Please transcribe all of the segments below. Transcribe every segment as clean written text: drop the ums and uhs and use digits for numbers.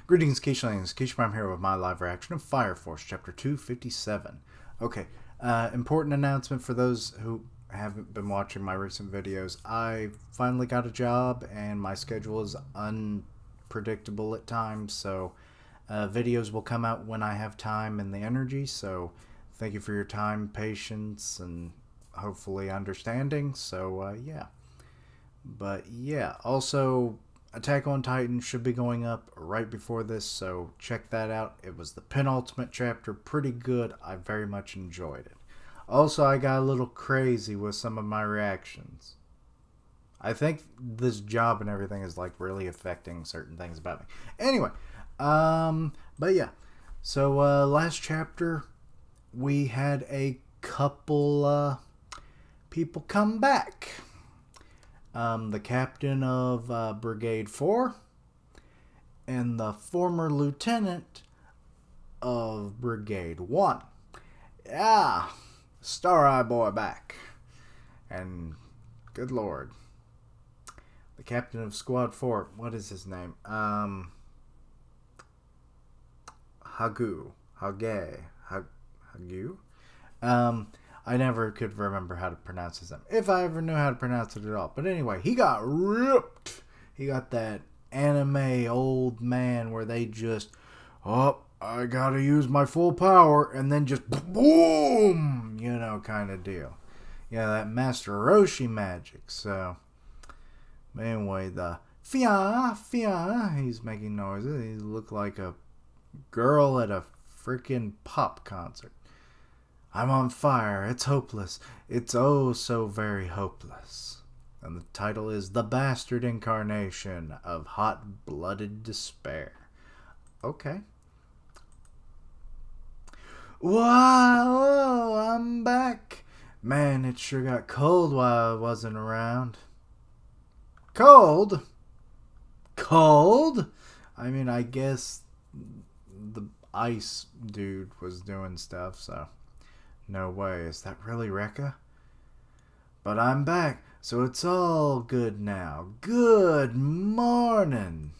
Greetings, Keishlings. Keish Prime here with my live reaction of Fire Force, Chapter 257. Okay, important announcement for those who haven't been watching my recent videos. I finally got a job, and my schedule is unpredictable at times, so videos will come out when I have time and the energy, so thank you for your time, patience, and hopefully understanding, so yeah. But yeah, also Attack on Titan should be going up right before this, so check that out. It was the penultimate chapter, pretty good. I very much enjoyed it. Also, I got a little crazy with some of my reactions. I think this job and everything is like really affecting certain things about me. Anyway, but yeah. So last chapter we had a couple people come back. The captain of Brigade 4 and the former lieutenant of Brigade 1. Yeah, Star Eye Boy back. And good lord. The captain of Squad 4, what is his name? Hagu. I never could remember how to pronounce his name, if I ever knew how to pronounce it at all. But anyway, he got ripped. He got that anime old man where they just, oh, I gotta use my full power, and then just boom, you know, kind of deal. Yeah, that Master Roshi magic. So, anyway, the fia, he's making noises. He looked like a girl at a freaking pop concert. I'm on fire. It's hopeless. It's oh so very hopeless. And the title is The Bastard Incarnation of Hot-Blooded Despair. Okay. Whoa, I'm back. Man, it sure got cold while I wasn't around. Cold? Cold? I mean, I guess the ice dude was doing stuff, so... No way, is that really Rekka? But I'm back, so it's all good now. Good morning,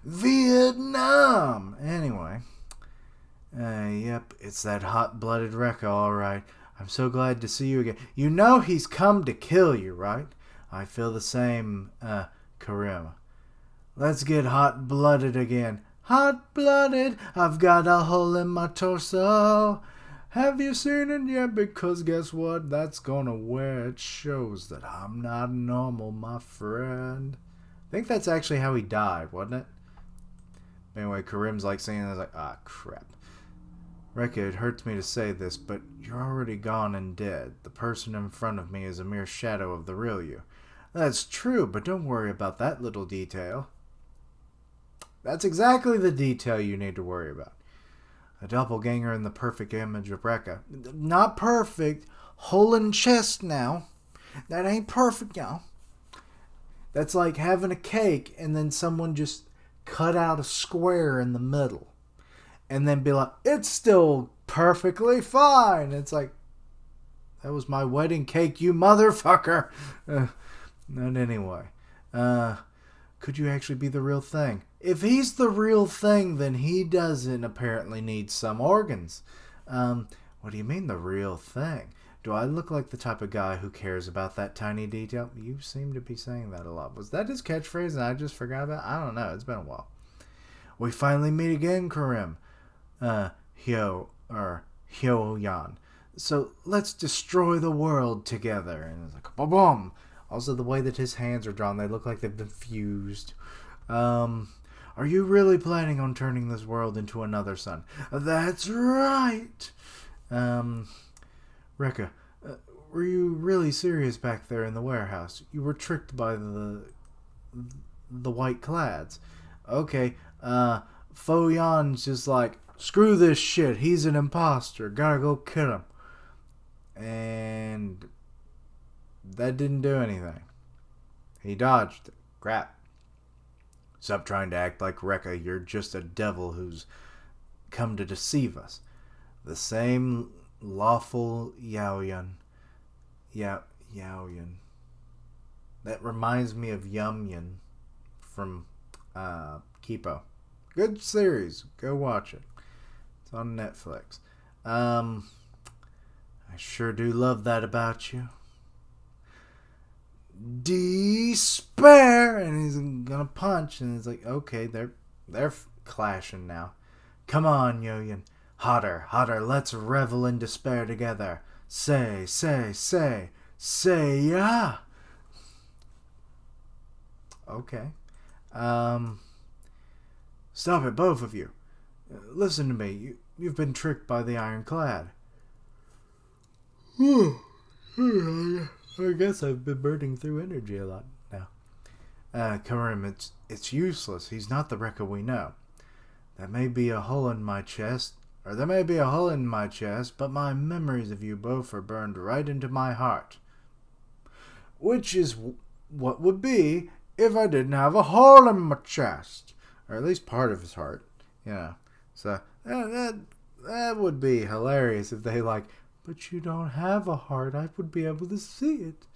Vietnam! Anyway, yep, it's that hot-blooded Rekka, alright. I'm so glad to see you again. You know he's come to kill you, right? I feel the same, Karim. Let's get hot-blooded again. Hot-blooded, I've got a hole in my torso. Have you seen it yet? Because guess what? That's gonna wear. It shows that I'm not normal, my friend. I think that's actually how he died, wasn't it? Anyway, Karim's like saying this, like, ah, crap. Rekka, it hurts me to say this, but you're already gone and dead. The person in front of me is a mere shadow of the real you. That's true, but don't worry about that little detail. That's exactly the detail you need to worry about. A doppelganger in the perfect image of Rekka. Not perfect. Hole in chest now. That ain't perfect, y'all. That's like having a cake and then someone just cut out a square in the middle. And then be like, it's still perfectly fine. It's like, that was my wedding cake, you motherfucker. And anyway. Could you actually be the real thing? If he's the real thing, then he doesn't apparently need some organs. What do you mean the real thing? Do I look like the type of guy who cares about that tiny detail? You seem to be saying that a lot. Was that his catchphrase and I just forgot about it? I don't know. It's been a while. We finally meet again, Karim. Hyo-yan. So let's destroy the world together. And it's like, boom. Also, the way that his hands are drawn, they look like they've been fused. Are you really planning on turning this world into another sun? That's right! Rekka, were you really serious back there in the warehouse? You were tricked by the white clads. Okay, Fo-yan's just like, screw this shit, he's an imposter, gotta go kill him. And... that didn't do anything. He dodged it. Crap. Stop trying to act like Rekka. You're just a devil who's come to deceive us. The same lawful Yaoyan. Yaoyan. That reminds me of Yum Yun from Kipo. Good series. Go watch it. It's on Netflix. I sure do love that about you. Despair, and he's gonna punch, and it's like, okay, they're clashing now. Come on, Yoyin, hotter, let's revel in despair together. Say yeah. Okay. Stop it, both of you. Listen to me. You've been tricked by the ironclad. I guess I've been burning through energy a lot now. Karim, it's useless. He's not the Rekka we know. There may be a hole in my chest, but my memories of you both are burned right into my heart. Which is what would be if I didn't have a hole in my chest. Or at least part of his heart. So, that would be hilarious if they but you don't have a heart. I would be able to see it.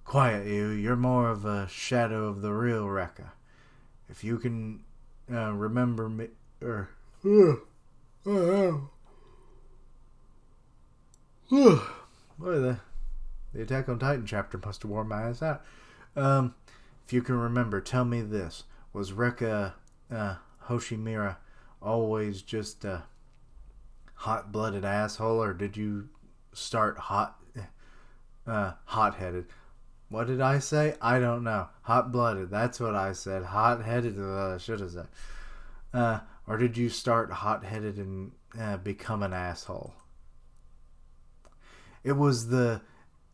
Quiet you. You're more of a shadow of the real Rekka. If you can remember me, boy, the Attack on Titan chapter must have worn my ass out. If you can remember, tell me this: was Rekka Hoshimura always just a hot-blooded asshole, or did you start hot-headed? What did I say? I don't know. Hot-blooded. That's what I said. Hot-headed. I should have said. Or did you start hot-headed and become an asshole? It was the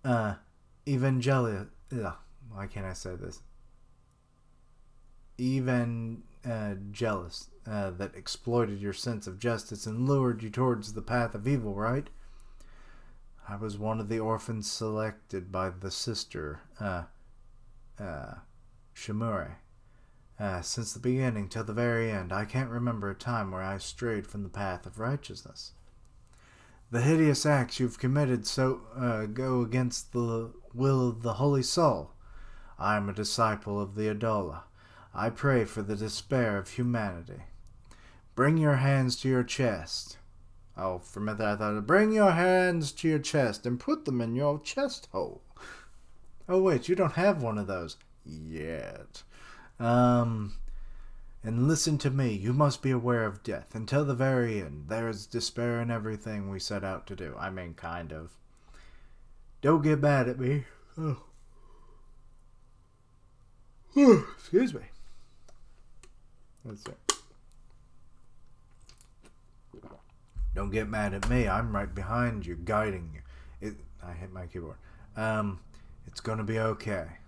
Why can't I say this? Jealous that exploited your sense of justice and lured you towards the path of evil, right? I was one of the orphans selected by the sister, Shimure. Since the beginning till the very end, I can't remember a time where I strayed from the path of righteousness. The hideous acts you've committed go against the will of the Holy Soul. I am a disciple of the Adola. I pray for the despair of humanity. Bring your hands to your chest. Oh, for a minute I thought, bring your hands to your chest and put them in your chest hole. Oh wait, you don't have one of those yet. And listen to me, you must be aware of death. Until the very end, there is despair in everything we set out to do. I mean, kind of. Don't get mad at me. Excuse me. Let's see. Don't get mad at me. I'm right behind you, guiding you. I hit my keyboard. It's gonna be okay.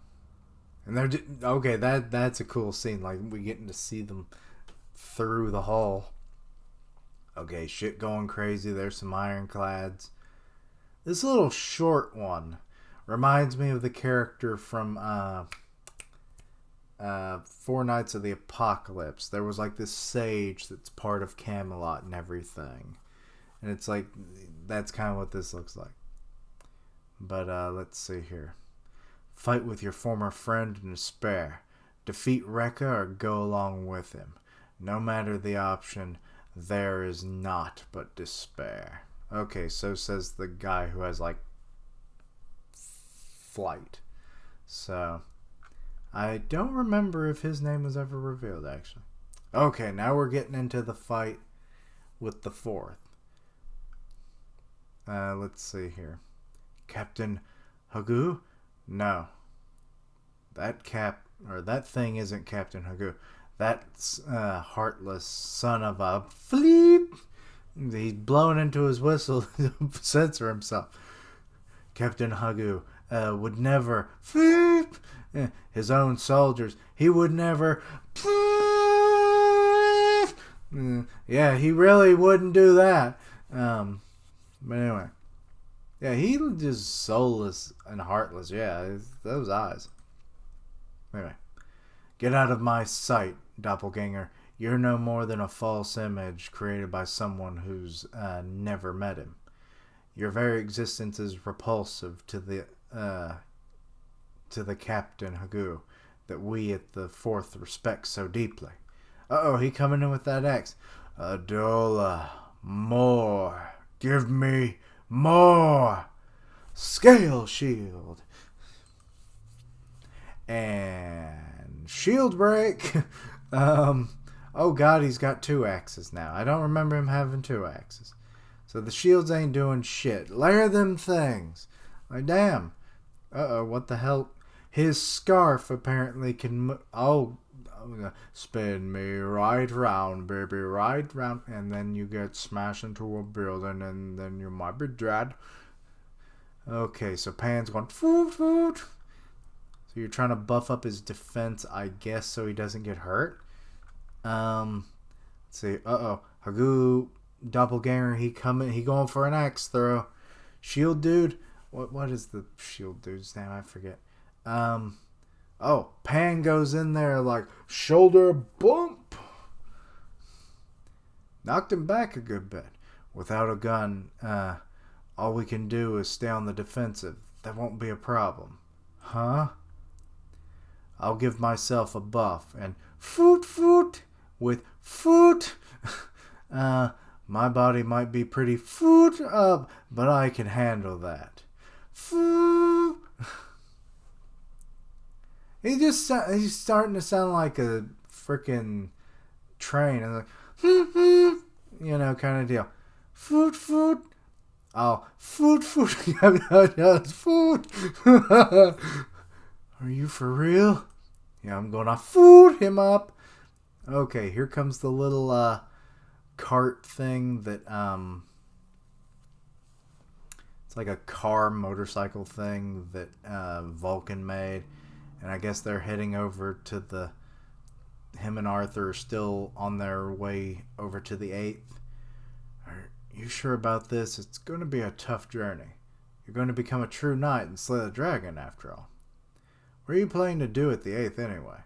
And they're okay. That's a cool scene. Like we getting to see them through the hall. Okay, shit going crazy. There's some ironclads. This little short one reminds me of the character from Four Nights of the Apocalypse. There was like this sage that's part of Camelot and everything. And it's like, that's kind of what this looks like. But let's see here. Fight with your former friend in despair. Defeat Rekka or go along with him. No matter the option, there is naught but despair. Okay, so says the guy who has like flight. So I don't remember if his name was ever revealed, actually. Okay, now we're getting into the fight with the fourth. Let's see here. Captain Hagu? No. That thing isn't Captain Hagu. That's heartless son of a fleep. He's blowing into his whistle to censor himself. Captain Hagu would never fleep his own soldiers. He would never. Yeah, he really wouldn't do that. But anyway. Yeah, he just soulless and heartless. Yeah, those eyes. Anyway. Get out of my sight, doppelganger. You're no more than a false image created by someone who's never met him. Your very existence is repulsive to the Captain Hagu. that we at the Fourth respect so deeply. Uh-oh, he coming in with that axe. Adola, more. Give me more. Scale shield. And shield break. Oh god, he's got 2 axes now. I don't remember him having 2 axes. So the shields ain't doing shit. Layer them things. Like, damn. Uh-oh, what the hell? His scarf apparently can... Oh, spin me right round, baby, right round. And then you get smashed into a building and then you might be dead. Okay, so Pan's going... Foot, foot. So you're trying to buff up his defense, I guess, so he doesn't get hurt. Let's see. Uh-oh. Hagu, doppelganger, he going for an axe throw. Shield dude. What is the shield dude's name? I forget. Oh, Pan goes in there like shoulder bump. Knocked him back a good bit. Without a gun, all we can do is stay on the defensive. That won't be a problem. Huh? I'll give myself a buff and foot with foot. My body might be pretty foot up, but I can handle that. Foot. He's starting to sound like a freaking train and like, you know, kind of deal. Foot. Oh, foot. Foot. Are you for real? Yeah, I'm gonna food him up. Okay, here comes the little cart thing that it's like a car motorcycle thing that Vulcan made, and I guess they're heading over to him and Arthur are still on their way over to the 8th. Are you sure about this? It's going to be a tough journey. You're going to become a true knight and slay the dragon after all. What are you planning to do at the 8th anyway?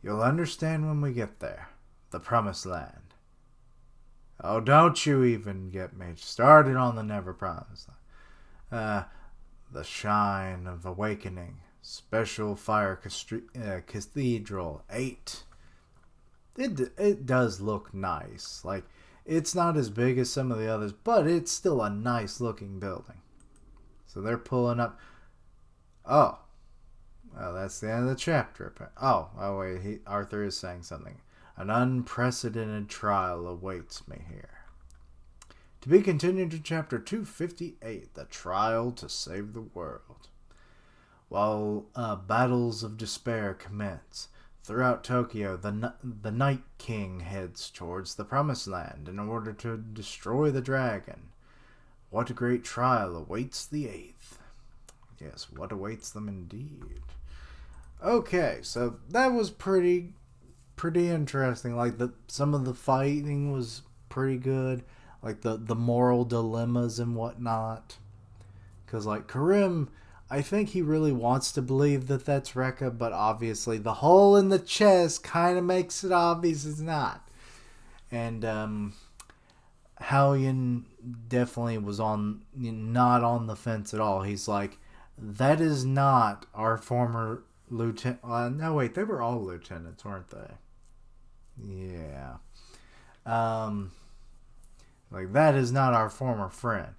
You'll understand when we get there. The Promised Land. Oh, don't you even get me started on the Never Promised Land. The Shine of Awakening. Special Fire Cathedral 8. It does look nice. Like, it's not as big as some of the others, but it's still a nice looking building. So they're pulling up. Oh. Well, that's the end of the chapter. Oh wait, Arthur is saying something. An unprecedented trial awaits me here. To be continued to chapter 258, the trial to save the world. While battles of despair commence throughout Tokyo, the Night King heads towards the Promised Land in order to destroy the dragon. What a great trial awaits the 8th. Yes, what awaits them indeed. Okay, so that was pretty interesting. Like some of the fighting was pretty good. Like the moral dilemmas and whatnot. Because like Karim, I think he really wants to believe that that's Rekka, but obviously the hole in the chest kind of makes it obvious it's not. And Hallian definitely was not on the fence at all. He's like, that is not our former lieutenant. No, wait, they were all lieutenants, weren't they? Yeah. Like, that is not our former friend.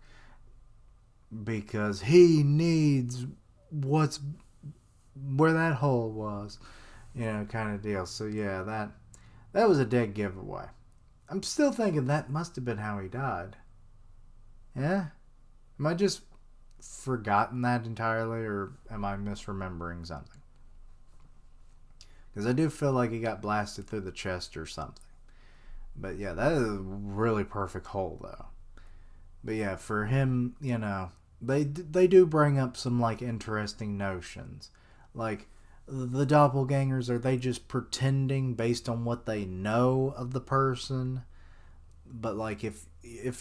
Because he needs where that hole was. You know, kind of deal. So, yeah, that was a dead giveaway. I'm still thinking that must have been how he died. Yeah? Am I just forgotten that entirely, or am I misremembering something? Because I do feel like he got blasted through the chest or something. But yeah, that is a really perfect hole, though. But yeah, for him, you know, they do bring up some, like, interesting notions. Like, the doppelgangers, are they just pretending based on what they know of the person? But, like, if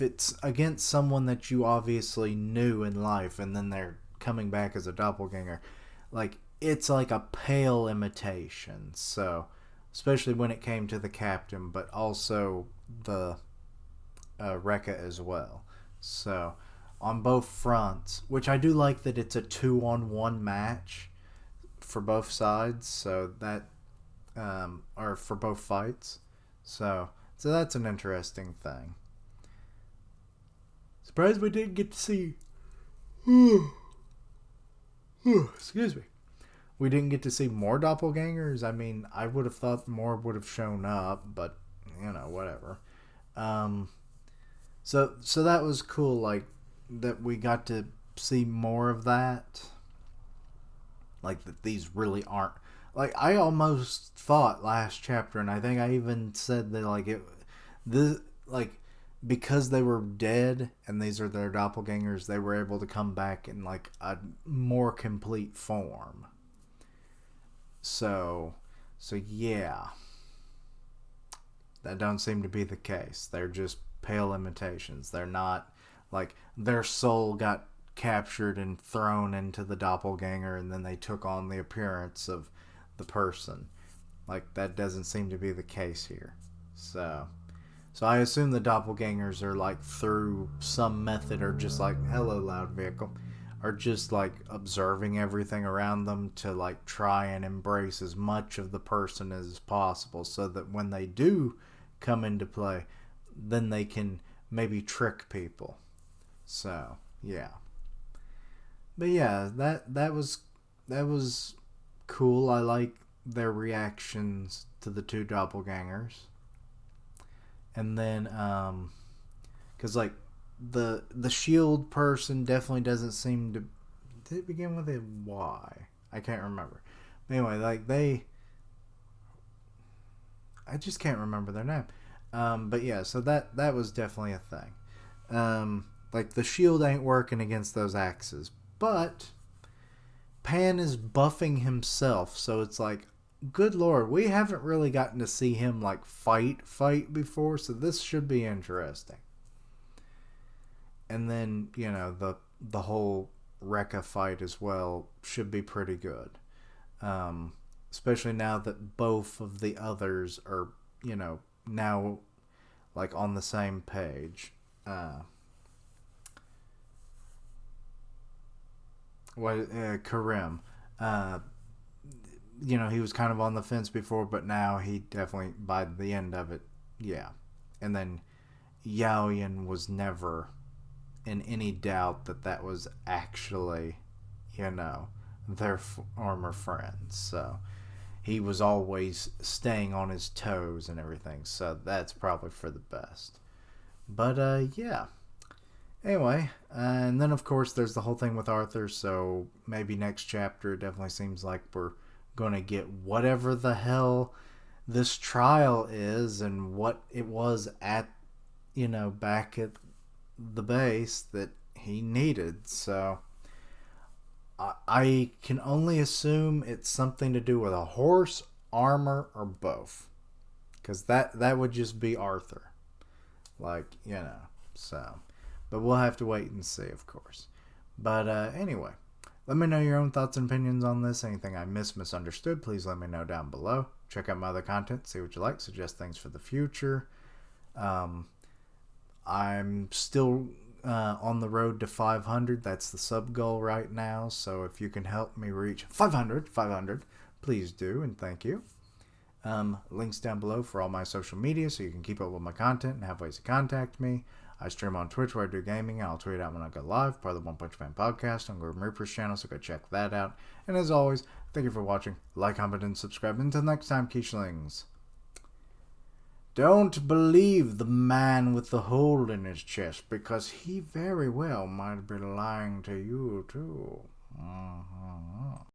it's against someone that you obviously knew in life and then they're coming back as a doppelganger, like, it's like a pale imitation. So, especially when it came to the captain, but also the Rekka as well. So, on both fronts, which I do like that it's a 2-on-1 match for both sides, so that or for both fights. So that's an interesting thing. Surprised we didn't get to see. Excuse me. We didn't get to see more doppelgangers. I mean, I would have thought more would have shown up, but whatever. So that was cool. Like that we got to see more of that. Like that these really aren't. Like I almost thought last chapter, and I think I even said that because they were dead and these are their doppelgangers, they were able to come back in like a more complete form. So yeah, that don't seem to be the case. They're just pale imitations. They're not like their soul got captured and thrown into the doppelganger, and then they took on the appearance of the person. Like that doesn't seem to be the case here. So I assume the doppelgangers are like through some method, or just like hello loud vehicle, are just like observing everything around them to like try and embrace as much of the person as possible, so that when they do come into play, then they can maybe trick people. So yeah, but yeah, that was cool. I like their reactions to the two doppelgangers. And then because like the shield person definitely doesn't seem to. Did it begin with a Y? I can't remember. But anyway, like I just can't remember their name. But yeah, so that was definitely a thing. Like the shield ain't working against those axes, but Pan is buffing himself, so it's like, good lord, we haven't really gotten to see him like fight before, so this should be interesting. And then the whole Rekka fight as well should be pretty good, especially now that both of the others are now like on the same page. Karim, he was kind of on the fence before, but now he definitely, by the end of it, yeah. And then Yaoyan was never in any doubt that was actually, their former friends. So he was always staying on his toes and everything. So that's probably for the best. But, yeah. Anyway, and then of course there's the whole thing with Arthur. So maybe next chapter, it definitely seems like we're going to get whatever the hell this trial is and what it was at, back at the base that he needed. So I can only assume it's something to do with a horse, armor, or both, because that would just be Arthur, so. But we'll have to wait and see, of course. But anyway, let me know your own thoughts and opinions on this. Anything I misunderstood, please let me know down below. Check out my other content, see what you like, suggest things for the future. I'm still on the road to 500. That's the sub goal right now. So if you can help me reach 500, please do, and thank you. Links down below for all my social media so you can keep up with my content and have ways to contact me. I stream on Twitch where I do gaming, and I'll tweet out when I go live, part of the One Punch Man podcast on Gordon Reaper's channel, so go check that out. And as always, thank you for watching. Like, comment, and subscribe. Until next time, Quiche-lings. Don't believe the man with the hole in his chest, because he very well might be lying to you, too.